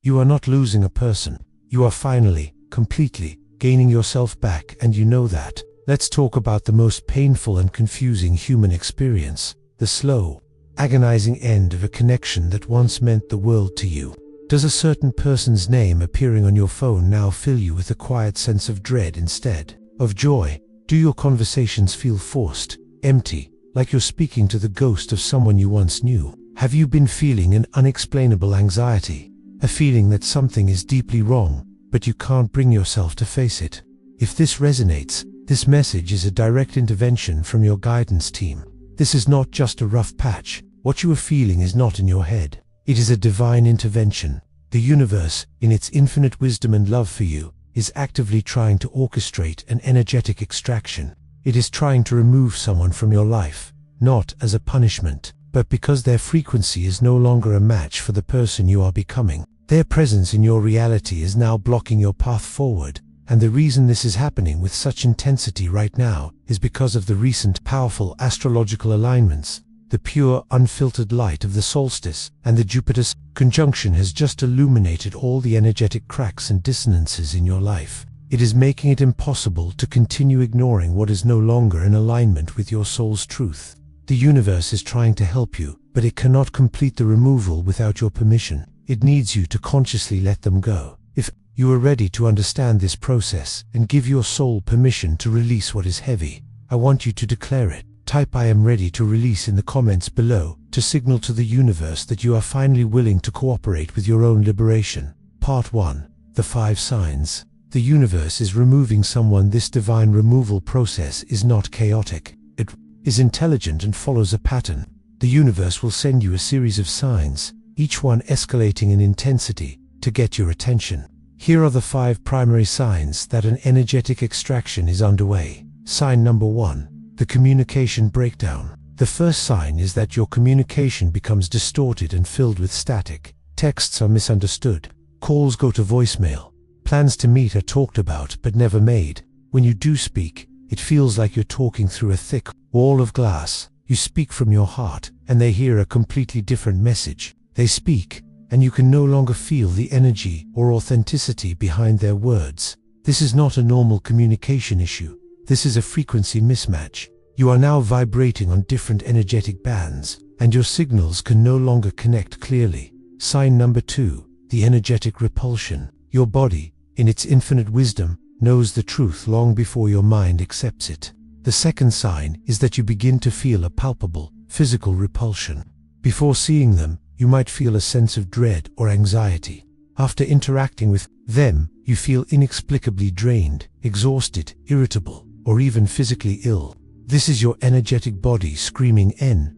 You are not losing a person. You are finally, completely, gaining yourself back, and you know that. Let's talk about the most painful and confusing human experience, the slow, agonizing end of a connection that once meant the world to you. Does a certain person's name appearing on your phone now fill you with a quiet sense of dread instead of joy? Do your conversations feel forced, empty, like you're speaking to the ghost of someone you once knew? Have you been feeling an unexplainable anxiety, a feeling that something is deeply wrong, but you can't bring yourself to face it? If this resonates, this message is a direct intervention from your guidance team. This is not just a rough patch. What you are feeling is not in your head. It is a divine intervention. The universe, in its infinite wisdom and love for you, is actively trying to orchestrate an energetic extraction. It is trying to remove someone from your life, not as a punishment, but because their frequency is no longer a match for the person you are becoming. Their presence in your reality is now blocking your path forward. And the reason this is happening with such intensity right now is because of the recent powerful astrological alignments. The pure, unfiltered light of the solstice and the Jupiter's conjunction has just illuminated all the energetic cracks and dissonances in your life. It is making it impossible to continue ignoring what is no longer in alignment with your soul's truth. The universe is trying to help you, but it cannot complete the removal without your permission. It needs you to consciously let them go. If you are ready to understand this process and give your soul permission to release what is heavy, I want you to declare it. Type "I am ready to release" in the comments below to signal to the universe that you are finally willing to cooperate with your own liberation. Part 1. The 5 signs. The universe is removing someone. This divine removal process is not chaotic. It is intelligent and follows a pattern. The universe will send you a series of signs, each one escalating in intensity, to get your attention. Here are the 5 primary signs that an energetic extraction is underway. Sign number 1. The communication breakdown. The first sign is that your communication becomes distorted and filled with static. Texts are misunderstood. Calls go to voicemail. Plans to meet are talked about but never made. When you do speak, it feels like you're talking through a thick wall of glass. You speak from your heart, and they hear a completely different message. They speak, and you can no longer feel the energy or authenticity behind their words. This is not a normal communication issue. This is a frequency mismatch. You are now vibrating on different energetic bands, and your signals can no longer connect clearly. Sign number 2. The energetic repulsion. Your body, in its infinite wisdom, knows the truth long before your mind accepts it. The second sign is that you begin to feel a palpable, physical repulsion. Before seeing them, you might feel a sense of dread or anxiety. After interacting with them, you feel inexplicably drained, exhausted, irritable, or even physically ill. This is your energetic body screaming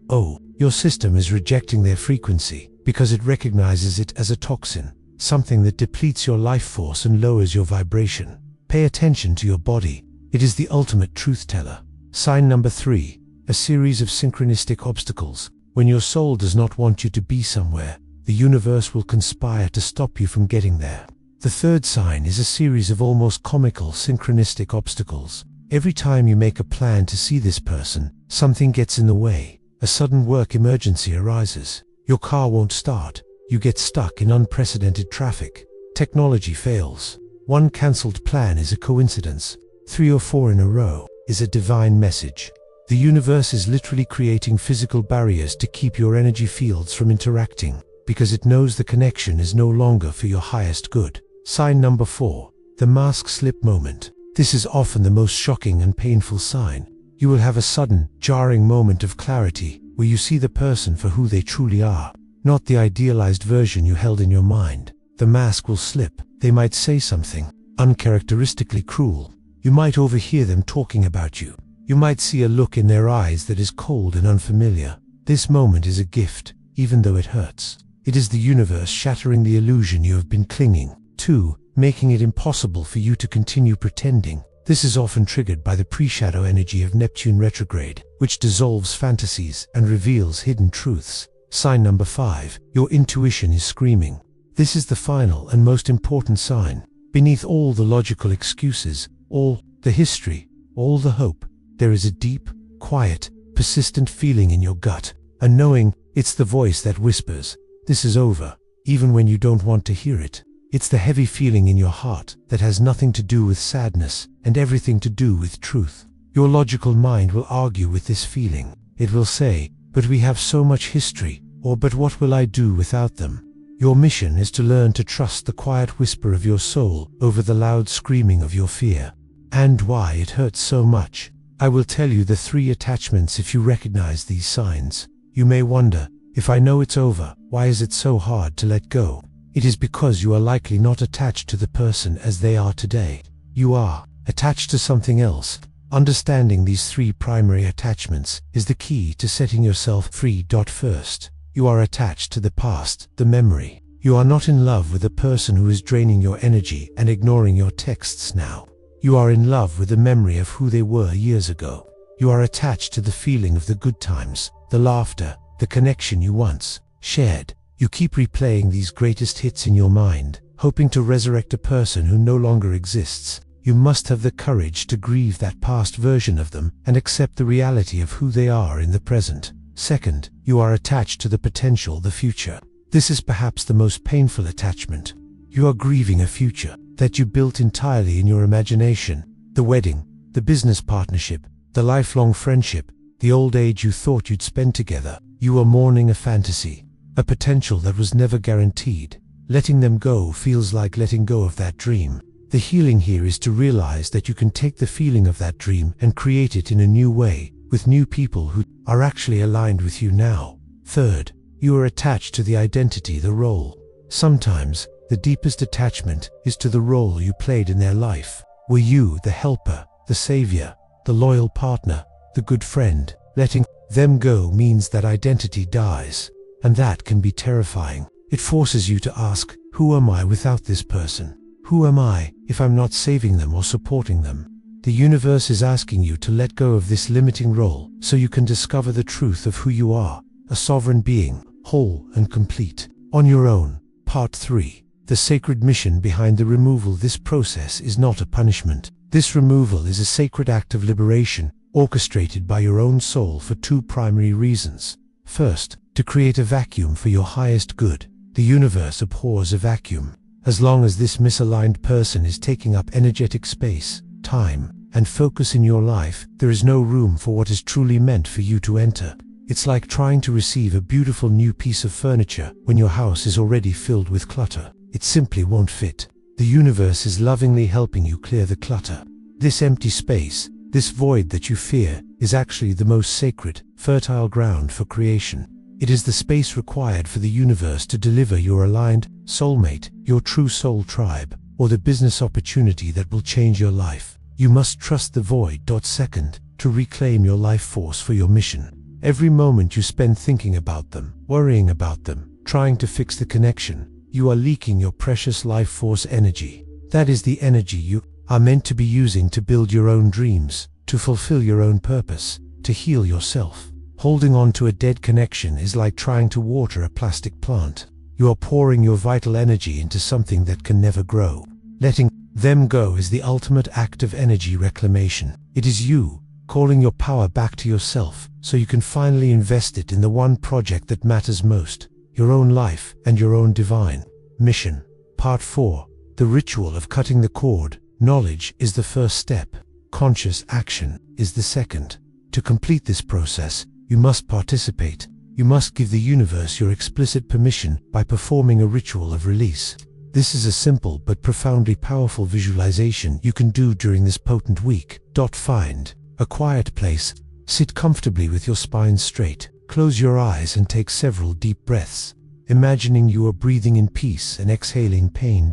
"No." Your system is rejecting their frequency because it recognizes it as a toxin, something that depletes your life force and lowers your vibration. Pay attention to your body. It is the ultimate truth teller. Sign number 3. A series of synchronistic obstacles. When your soul does not want you to be somewhere, the universe will conspire to stop you from getting there. The third sign is a series of almost comical synchronistic obstacles. Every time you make a plan to see this person, something gets in the way. A sudden work emergency arises. Your car won't start. You get stuck in unprecedented traffic. Technology fails. One cancelled plan is a coincidence. 3 or 4 in a row is a divine message. The universe is literally creating physical barriers to keep your energy fields from interacting, because it knows the connection is no longer for your highest good. Sign number 4. The mask slip moment. This is often the most shocking and painful sign. You will have a sudden, jarring moment of clarity where you see the person for who they truly are, not the idealized version you held in your mind. The mask will slip. They might say something uncharacteristically cruel. You might overhear them talking about you. You might see a look in their eyes that is cold and unfamiliar. This moment is a gift, even though it hurts. It is the universe shattering the illusion you have been clinging to, making it impossible for you to continue pretending. This is often triggered by the pre-shadow energy of Neptune retrograde, which dissolves fantasies and reveals hidden truths. Sign number 5. Your intuition is screaming. This is the final and most important sign. Beneath all the logical excuses, all the history, all the hope, there is a deep, quiet, persistent feeling in your gut, a knowing. It's the voice that whispers, "This is over. even when you don't want to hear it. It's the heavy feeling in your heart that has nothing to do with sadness and everything to do with truth. Your logical mind will argue with this feeling. It will say, "But we have so much history," or "But what will I do without them?" Your mission is to learn to trust the quiet whisper of your soul over the loud screaming of your fear. And why it hurts so much. I will tell you the 3 attachments if you recognize these signs. You may wonder, if I know it's over, why is it so hard to let go? It is because you are likely not attached to the person as they are today. You are attached to something else. Understanding these 3 primary attachments is the key to setting yourself free. First, you are attached to the past, the memory. You are not in love with a person who is draining your energy and ignoring your texts now. You are in love with the memory of who they were years ago. You are attached to the feeling of the good times, the laughter, the connection you once shared. You keep replaying these greatest hits in your mind, hoping to resurrect a person who no longer exists. You must have the courage to grieve that past version of them and accept the reality of who they are in the present. Second, you are attached to the potential, the future. This is perhaps the most painful attachment. You are grieving a future that you built entirely in your imagination. The wedding, the business partnership, the lifelong friendship, the old age you thought you'd spend together. You are mourning a fantasy, a potential that was never guaranteed. Letting them go feels like letting go of that dream. The healing here is to realize that you can take the feeling of that dream and create it in a new way, with new people who are actually aligned with you now. Third, you are attached to the identity, the role. Sometimes, the deepest attachment is to the role you played in their life. Were you the helper, the savior, the loyal partner, the good friend? Letting them go means that identity dies, and that can be terrifying. It forces you to ask, who am I without this person? Who am I if I'm not saving them or supporting them? The universe is asking you to let go of this limiting role so you can discover the truth of who you are, a sovereign being, whole and complete, on your own. Part 3. The sacred mission behind the removal. This process is not a punishment. This removal is a sacred act of liberation, orchestrated by your own soul for 2 primary reasons. First, to create a vacuum for your highest good. The universe abhors a vacuum. As long as this misaligned person is taking up energetic space, time, and focus in your life, there is no room for what is truly meant for you to enter. It's like trying to receive a beautiful new piece of furniture when your house is already filled with clutter. It simply won't fit. The universe is lovingly helping you clear the clutter. This empty space, this void that you fear, is actually the most sacred, fertile ground for creation. It is the space required for the universe to deliver your aligned soulmate, your true soul tribe, or the business opportunity that will change your life. You must trust the void. Second, to reclaim your life force for your mission. Every moment you spend thinking about them, worrying about them, trying to fix the connection, you are leaking your precious life force energy. That is the energy you are meant to be using to build your own dreams, to fulfill your own purpose, to heal yourself. Holding on to a dead connection is like trying to water a plastic plant. You are pouring your vital energy into something that can never grow. Letting them go is the ultimate act of energy reclamation. It is you calling your power back to yourself so you can finally invest it in the one project that matters most, your own life and your own divine mission. Part 4. The ritual of cutting the cord. Knowledge is the first step. Conscious action is the second. To complete this process, you must participate. You must give the universe your explicit permission by performing a ritual of release. This is a simple but profoundly powerful visualization you can do during this potent week. Find a quiet place. Sit comfortably with your spine straight. Close your eyes and take several deep breaths, imagining you are breathing in peace and exhaling pain.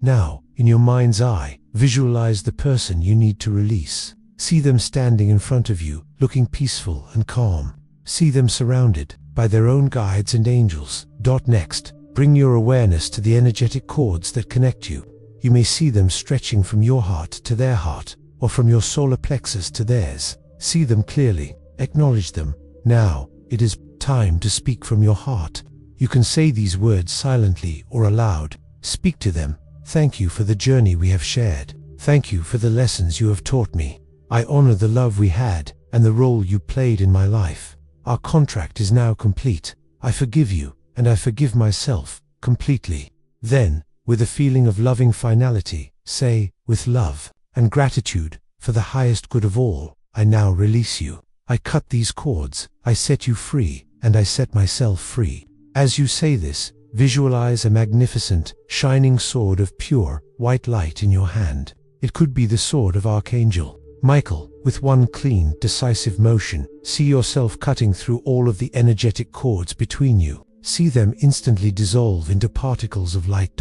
Now, in your mind's eye, visualize the person you need to release. See them standing in front of you, looking peaceful and calm. See them surrounded by their own guides and angels. Next, bring your awareness to the energetic cords that connect you. You may see them stretching from your heart to their heart, or from your solar plexus to theirs. See them clearly, acknowledge them. Now, it is time to speak from your heart. You can say these words silently or aloud. Speak to them. Thank you for the journey we have shared. Thank you for the lessons you have taught me. I honor the love we had and the role you played in my life. Our contract is now complete. I forgive you, and I forgive myself. completely. Then, with a feeling of loving finality, say, with love and gratitude for the highest good of all, I now release you. I cut these cords, I set you free, and I set myself free. As you say this, visualize a magnificent, shining sword of pure, white light in your hand. It could be the sword of Archangel Michael. With one clean, decisive motion, see yourself cutting through all of the energetic cords between you. See them instantly dissolve into particles of light.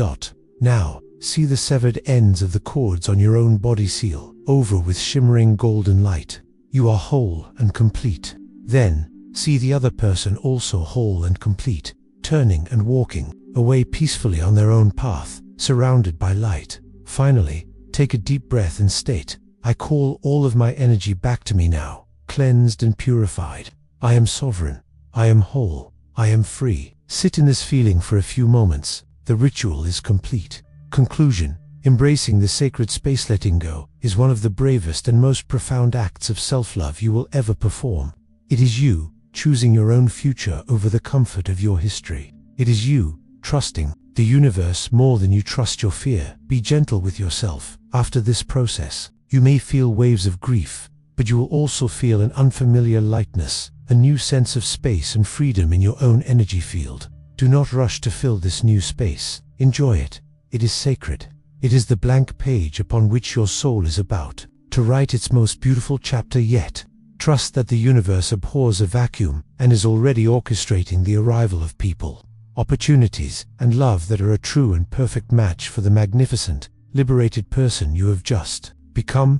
Now, see the severed ends of the cords on your own body seal over with shimmering golden light. You are whole and complete. Then, see the other person also whole and complete, turning and walking away peacefully on their own path, surrounded by light. Finally, take a deep breath and state, I call all of my energy back to me now, cleansed and purified. I am sovereign. I am whole. I am free. Sit in this feeling for a few moments. The ritual is complete. Conclusion. Embracing the sacred space, letting go, is one of the bravest and most profound acts of self-love you will ever perform. It is you choosing your own future over the comfort of your history. It is you trusting the universe more than you trust your fear. Be gentle with yourself. After this process, you may feel waves of grief, but you will also feel an unfamiliar lightness, a new sense of space and freedom in your own energy field. Do not rush to fill this new space. Enjoy it. It is sacred. It is the blank page upon which your soul is about to write its most beautiful chapter yet. Trust that the universe abhors a vacuum and is already orchestrating the arrival of people, opportunities, and love that are a true and perfect match for the magnificent, liberated person you have just become.